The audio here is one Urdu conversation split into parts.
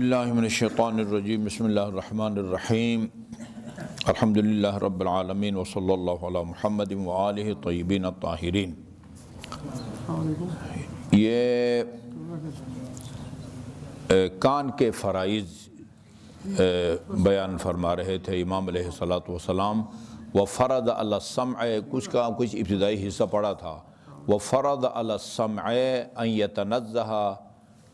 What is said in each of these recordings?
اللہ من الشیطان الرجیم بسم اللہ الرحمن الرحیم الحمدللہ رب العالمین وصلی اللہ علی محمد وآلہ الطیبین الطاہرین۔ یہ کان کے فرائض بیان فرما رہے تھے امام علیہ الصلوۃ والسلام۔ وفرض علی السمع، کچھ ابتدائی حصہ پڑھا تھا۔ وفرض علی السمع ان یتنزہ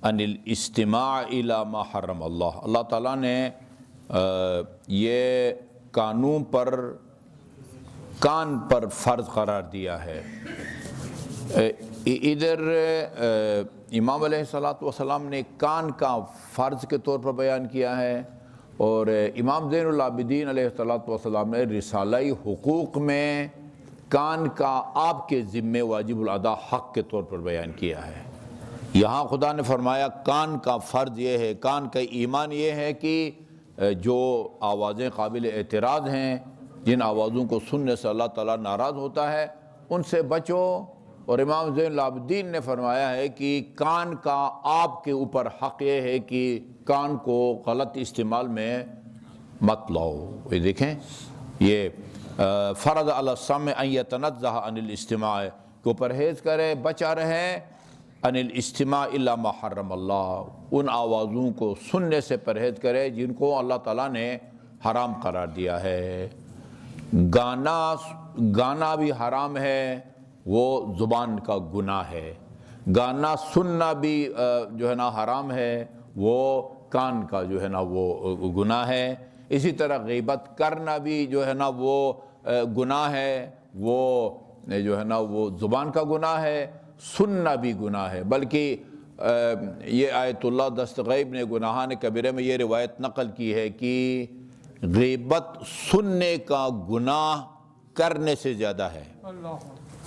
عن الاستماع الی ما حرم اللہ۔ اللہ تعالیٰ نے یہ کانوں پر کان پر فرض قرار دیا ہے۔ ادھر امام علیہ الصلوۃ والسلام نے کان کا فرض کے طور پر بیان کیا ہے، اور امام زین العابدین علیہ الصلوۃ والسلام نے رسالہ حقوق میں کان کا آپ کے ذمے واجب الادا حق کے طور پر بیان کیا ہے۔ یہاں خدا نے فرمایا کان کا فرض یہ ہے، کان کا ایمان یہ ہے کہ جو آوازیں قابل اعتراض ہیں، جن آوازوں کو سننے سے اللہ تعالیٰ ناراض ہوتا ہے، ان سے بچو۔ اور امام زین العابدین نے فرمایا ہے کہ کان کا آپ کے اوپر حق یہ ہے کہ کان کو غلط استعمال میں مت لاؤ۔ یہ دیکھیں، یہ فرض علی السمع ان یتنزہ عن الاستماع کو پرہیز کرے، بچا رہے عن الاستماع الی ما حرم اللہ، ان آوازوں کو سننے سے پرہیز کرے جن کو اللہ تعالیٰ نے حرام قرار دیا ہے۔ گانا بھی حرام ہے، وہ زبان کا گناہ ہے۔ گانا سننا بھی جو ہے نا حرام ہے، وہ کان کا جو ہے نا وہ گناہ ہے۔ اسی طرح غیبت کرنا بھی جو ہے نا وہ گناہ ہے، وہ جو ہے نا وہ زبان کا گناہ ہے۔ سننا بھی گناہ ہے، بلکہ یہ آیت اللہ دستغیب نے گناہان کبیرہ میں یہ روایت نقل کی ہے کہ غیبت سننے کا گناہ کرنے سے زیادہ ہے۔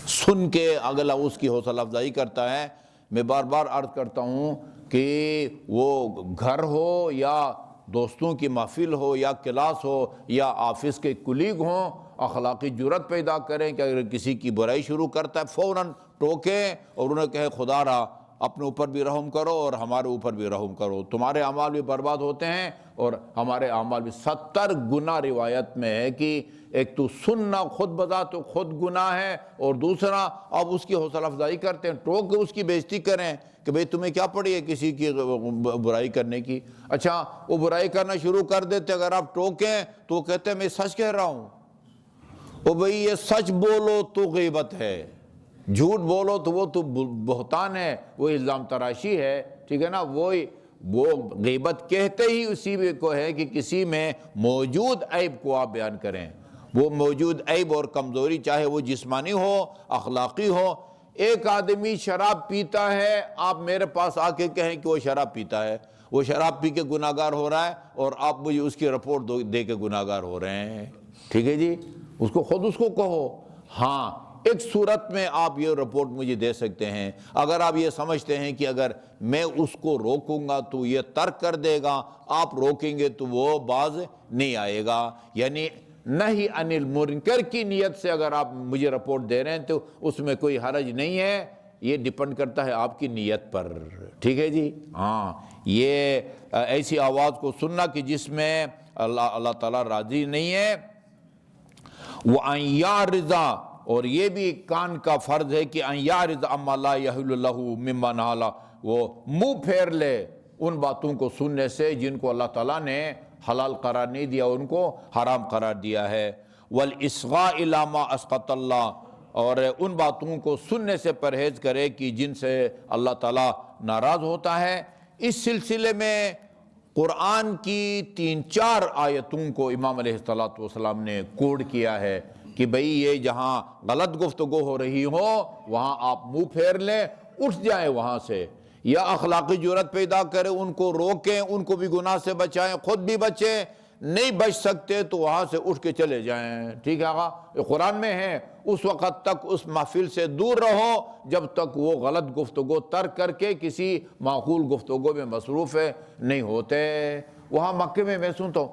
سن کے اگلا اس کی حوصلہ افزائی کرتا ہے۔ میں بار بار عرض کرتا ہوں کہ وہ گھر ہو یا دوستوں کی محفل ہو یا کلاس ہو یا آفس کے کلیگ ہوں، اخلاقی جرت پیدا کریں کہ اگر کسی کی برائی شروع کرتا ہے فوراً ٹوکیں اور انہیں کہے خدا را اپنے اوپر بھی رحم کرو اور ہمارے اوپر بھی رحم کرو، تمہارے اعمال بھی برباد ہوتے ہیں اور ہمارے اعمال بھی۔ 70 گناہ روایت میں ہے کہ ایک تو سننا خود بذات خود گناہ ہے، اور دوسرا اب اس کی حوصلہ افزائی کرتے ہیں، ٹوک کے اس کی بےزتی کریں کہ بھئی تمہیں کیا پڑی ہے کسی کی برائی کرنے کی۔ اچھا، وہ برائی کرنا شروع کر دیتے، اگر آپ ٹوکیں تو وہ کہتے ہیں میں سچ کہہ رہا ہوں۔ او بھئی یہ سچ بولو تو غیبت ہے، جھوٹ بولو تو وہ تو بہتان ہے، وہ الزام تراشی ہے، ٹھیک ہے نا۔ وہ غیبت کہتے ہی اسی کو ہے کہ کسی میں موجود عیب کو آپ بیان کریں۔ وہ موجود عیب اور کمزوری چاہے وہ جسمانی ہو، اخلاقی ہو۔ ایک آدمی شراب پیتا ہے، آپ میرے پاس آ کے کہیں کہ وہ شراب پیتا ہے، وہ شراب پی کے گناہگار ہو رہا ہے اور آپ مجھے اس کی رپورٹ دے کے گناہگار ہو رہے ہیں، ٹھیک ہے جی۔ اس کو کہو، ہاں ایک صورت میں آپ یہ رپورٹ مجھے دے سکتے ہیں، اگر آپ یہ سمجھتے ہیں کہ اگر میں اس کو روکوں گا تو یہ ترک کر دے گا، آپ روکیں گے تو وہ باز نہیں آئے گا۔ یعنی نہی عن المنکر کی نیت سے اگر آپ مجھے رپورٹ دے رہے ہیں تو اس میں کوئی حرج نہیں ہے، یہ ڈیپنڈ کرتا ہے آپ کی نیت پر، ٹھیک ہے جی۔ ہاں، یہ ایسی آواز کو سننا کہ جس میں اللہ تعالیٰ راضی نہیں ہے۔ وَأَن يَعْرِضَ، اور یہ بھی کان کا فرض ہے کہ أَن يَعْرِضَ عَمَّا لَا يَحِلُّ لَهُ مِمَّا نَهَى، وہ منہ پھیر لے ان باتوں کو سننے سے جن کو اللہ تعالیٰ نے حلال قرار نہیں دیا، ان کو حرام قرار دیا ہے۔ وَالْإِصْغَاءِ إِلَىٰ مَا أَسْقَطَ اللَّهُ، اور ان باتوں کو سننے سے پرہیز کرے کہ جن سے اللہ تعالیٰ ناراض ہوتا ہے۔ اس سلسلے میں قرآن کی 3-4 آیتوں کو امام علیہ السلام نے کوڈ کیا ہے کہ بھئی یہ جہاں غلط گفتگو ہو رہی ہو وہاں آپ منہ پھیر لیں، اٹھ جائیں وہاں سے، یا اخلاقی جرت پیدا کریں، ان کو روکیں، ان کو بھی گناہ سے بچائیں، خود بھی بچیں۔ نہیں بچ سکتے تو وہاں سے اٹھ کے چلے جائیں، ٹھیک ہے آقا، یہ قرآن میں ہے۔ اس وقت تک اس محفل سے دور رہو جب تک وہ غلط گفتگو ترک کر کے کسی معقول گفتگو میں مصروف نہیں ہوتے۔ وہاں مکے میں سنتا ہوں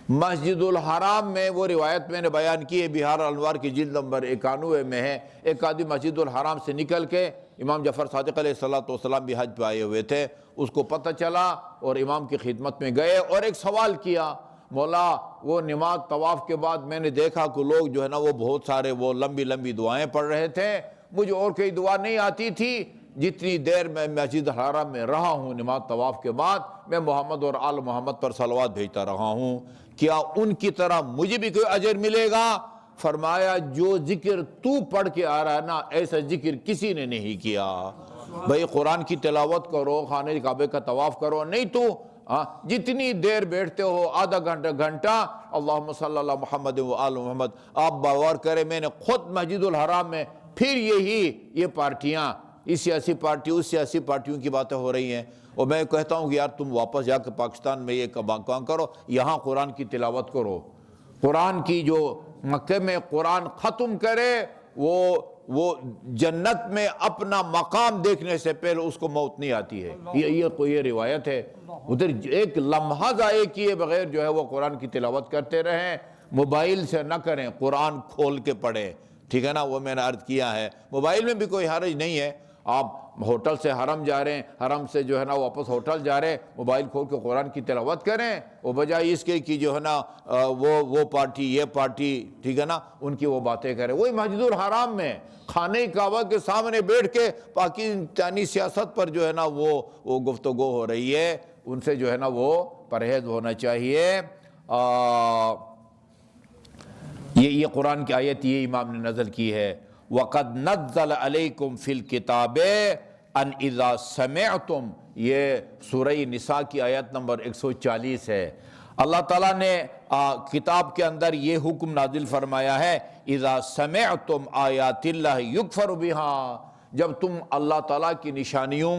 مسجد الحرام میں وہ روایت میں نے بیان کی ہے، بہار الانوار کی جلد نمبر 91 میں ہے، ایک آدمی مسجد الحرام سے نکل کے امام جعفر صادق علیہ السلام بھی حج پہ آئے ہوئے تھے، اس کو پتہ چلا اور امام کی خدمت میں گئے اور ایک سوال کیا، مولا وہ نماز طواف کے بعد میں نے دیکھا کہ لوگ جو ہے نا وہ بہت سارے وہ لمبی لمبی دعائیں پڑھ رہے تھے، مجھے اور کوئی دعا نہیں آتی تھی، جتنی دیر میں مسجد الحرام میں رہا ہوں نماز طواف کے بعد میں محمد اور آل محمد پر صلوات بھیجتا رہا ہوں، کیا ان کی طرح مجھے بھی کوئی اجر ملے گا؟ فرمایا جو ذکر تو پڑھ کے آ رہا ہے نا ایسا ذکر کسی نے نہیں کیا۔ بھئی قرآن کی تلاوت کرو، خانہ کعبہ کا طواف کرو، نہیں تو جتنی دیر بیٹھتے ہو آدھا گھنٹہ اللہم صلی اللہ محمد و آل محمد، آپ باور کریں میں نے خود مسجد الحرام میں پھر یہ پارٹیاں، اس سیاسی پارٹی اس سیاسی پارٹیوں کی باتیں ہو رہی ہیں، اور میں کہتا ہوں کہ یار تم واپس جا کے پاکستان میں یہ کام کرو، یہاں قرآن کی تلاوت کرو، قرآن کی جو مکہ میں قرآن ختم کرے وہ جنت میں اپنا مقام دیکھنے سے پہلے اس کو موت نہیں آتی ہے، یہ روایت ہے۔ ادھر ایک لمحہ ضائع کیے بغیر جو ہے وہ قرآن کی تلاوت کرتے رہیں، موبائل سے نہ کریں، قرآن کھول کے پڑھیں، ٹھیک ہے نا، وہ میں نے عرض کیا ہے۔ موبائل میں بھی کوئی حرج نہیں ہے، آپ ہوٹل سے حرم جا رہے ہیں، حرم سے جو ہے نا واپس ہوٹل جا رہے ہیں، موبائل کھول کے قرآن کی تلاوت کریں، وہ بجائے اس کے کہ جو ہے نا وہ پارٹی یہ پارٹی، ٹھیک ہے نا، ان کی وہ باتیں کریں۔ وہی مسجد الحرام میں خانہ کعبہ کے سامنے بیٹھ کے پاکستانی سیاست پر جو ہے نا وہ گفتگو ہو رہی ہے، ان سے جو ہے نا وہ پرہیز ہونا چاہیے۔ یہ قرآن کی آیت یہ امام نے نزل کی ہے، وَقَدْ نَزَّلَ عَلَيْكُمْ فِي الْكِتَابِ أَنْ إِذَا سَمِعْتُمْ، یہ سورہ نساء کی آیت نمبر 140 ہے۔ اللہ تعالیٰ نے کتاب کے اندر یہ حکم نازل فرمایا ہے، اِذَا سَمِعْتُمْ آیَاتِ اللَّهِ يُكْفَرُ بِهَا، جب تم اللہ تعالیٰ کی نشانیوں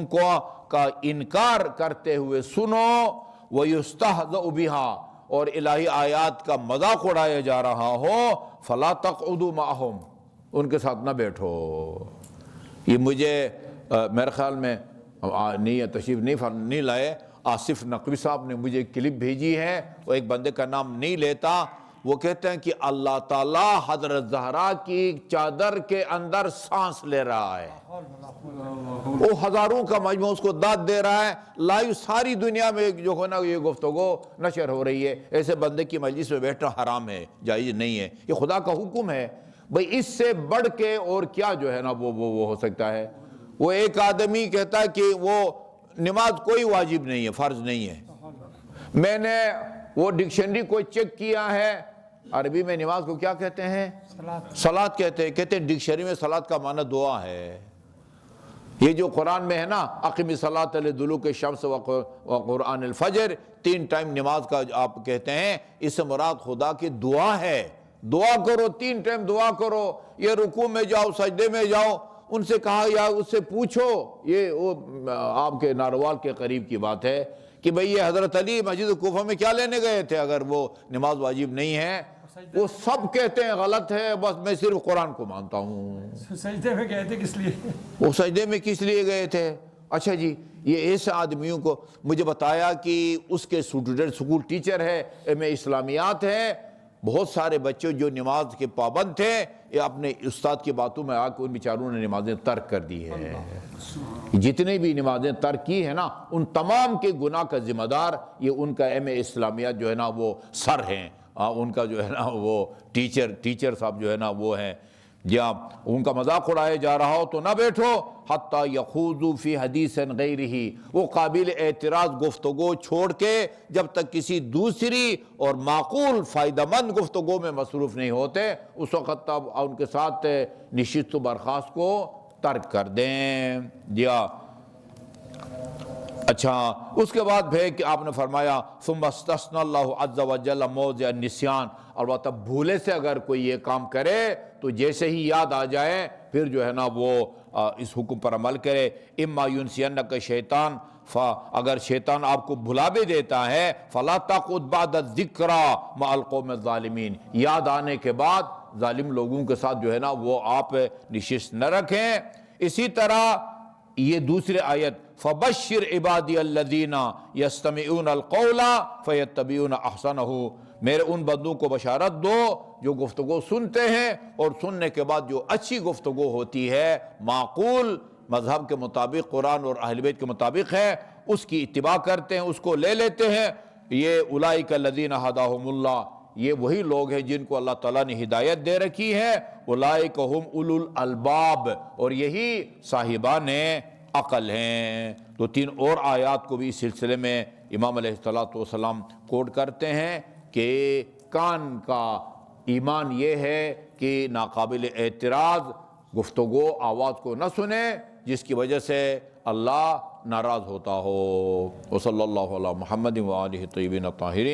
کا انکار کرتے ہوئے سنو، وَيُسْتَهْزَأُ بِهَا، اور الہی آیات کا مذاق اڑایا جا رہا ہو، فَلَا تَقْعُدُوا مَعَهُمْ، ان کے ساتھ نہ بیٹھو۔ یہ مجھے میرے خیال میں تشریف نہیں لائے، آصف نقوی صاحب نے مجھے کلپ بھیجی ہے، وہ ایک بندے کا نام نہیں لیتا، وہ کہتے ہیں کہ اللہ تعالیٰ حضرت زہرا کی چادر کے اندر سانس لے رہا ہے، وہ ہزاروں کا مجموعہ اس کو داد دے رہا ہے، لائیو ساری دنیا میں جو ہے نا یہ گفتگو نشر ہو رہی ہے۔ ایسے بندے کی مجلس میں بیٹھنا حرام ہے، جائز نہیں ہے، یہ خدا کا حکم ہے۔ بھئی اس سے بڑھ کے اور کیا جو ہے نا وہ ہو سکتا ہے؟ وہ ایک آدمی کہتا ہے کہ وہ نماز کوئی واجب نہیں ہے، فرض نہیں ہے۔ میں نے وہ ڈکشنری کو چیک کیا ہے، عربی میں نماز کو کیا کہتے ہیں؟ صلاۃ کہتے ہیں، ڈکشنری میں صلاۃ کا معنی دعا ہے۔ یہ جو قرآن میں ہے نا، اقم الصلاۃ لدلوک الشمس وقرآن الفجر، 3 ٹائم نماز کا آپ کہتے ہیں، اس سے مراد خدا کی دعا ہے، دعا کرو، 3 ٹائم دعا کرو، یہ رکوع میں جاؤ، سجدے میں جاؤ، ان سے کہا یا اس سے پوچھو، یہ وہ آپ کے ناروال کے قریب کی بات ہے کہ بھئی یہ حضرت علی مسجد کوفہ میں کیا لینے گئے تھے اگر وہ نماز واجب نہیں ہے؟ وہ سب کہتے ہیں غلط ہے، بس میں صرف قرآن کو مانتا ہوں۔ سجدے میں گئے تھے کس لیے؟ وہ سجدے میں کس لیے گئے تھے؟ اچھا جی، یہ ایسے آدمیوں کو مجھے بتایا کہ اس کے اسٹوڈنٹ سکول ٹیچر ہے، ایم اے اسلامیات ہے، بہت سارے بچے جو نماز کے پابند تھے، یہ اپنے استاد کی باتوں میں آ کے ان بیچاروں نے نمازیں ترک کر دی ہے۔ جتنے بھی نمازیں ترک کی ہیں نا، ان تمام کے گناہ کا ذمہ دار یہ ان کا ایم اے اسلامیات جو ہے نا وہ سر ہیں، ان کا جو ہے نا وہ ٹیچر صاحب جو ہے نا وہ ہیں۔ یا ان کا مذاق اڑایا جا رہا ہو تو نہ بیٹھو، حتیٰ یخوضوا فی حدیث غیرہ، وہ قابل اعتراض گفتگو چھوڑ کے جب تک کسی دوسری اور معقول فائدہ مند گفتگو میں مصروف نہیں ہوتے، اس وقت تب ان کے ساتھ نشست و برخاست کو ترک کر دیں۔ یا اچھا، اس کے بعد بھی کہ آپ نے فرمایا ثم استثنى اللہ عز وجل موضع النسیان، البتہ بھولے سے اگر کوئی یہ کام کرے تو جیسے ہی یاد آ جائے پھر جو ہے نا وہ اس حکم پر عمل کرے۔ اما ینسینک شیطان، اگر شیطان آپ کو بھلا بھی دیتا ہے، فلا تقعد بعد الذکری مع القوم الظالمین، یاد آنے کے بعد ظالم لوگوں کے ساتھ جو ہے نا وہ آپ نشست نہ رکھیں۔ اسی طرح یہ دوسرے آیت فبشر عبادی الذین یستمعون القول فیتبعون احسنہ، میرے ان بندوں کو بشارت دو جو گفتگو سنتے ہیں اور سننے کے بعد جو اچھی گفتگو ہوتی ہے، معقول مذہب کے مطابق، قرآن اور اہل بیت کے مطابق ہے، اس کی اتباع کرتے ہیں، اس کو لے لیتے ہیں۔ یہ اولئک الذین ھداھم اللہ، یہ وہی لوگ ہیں جن کو اللہ تعالیٰ نے ہدایت دے رکھی ہے۔ اولئک ھم اولو الالباب، اور یہی صاحبان عقل ہیں۔ تو 3 اور آیات کو بھی اس سلسلے میں امام علیہ السلام کوٹ کرتے ہیں کہ کان کا ایمان یہ ہے کہ ناقابل اعتراض گفتگو آواز کو نہ سنیں جس کی وجہ سے اللہ ناراض ہوتا ہو۔ وصلی اللہ علی محمد وآلہ الطیبین الطاہرین۔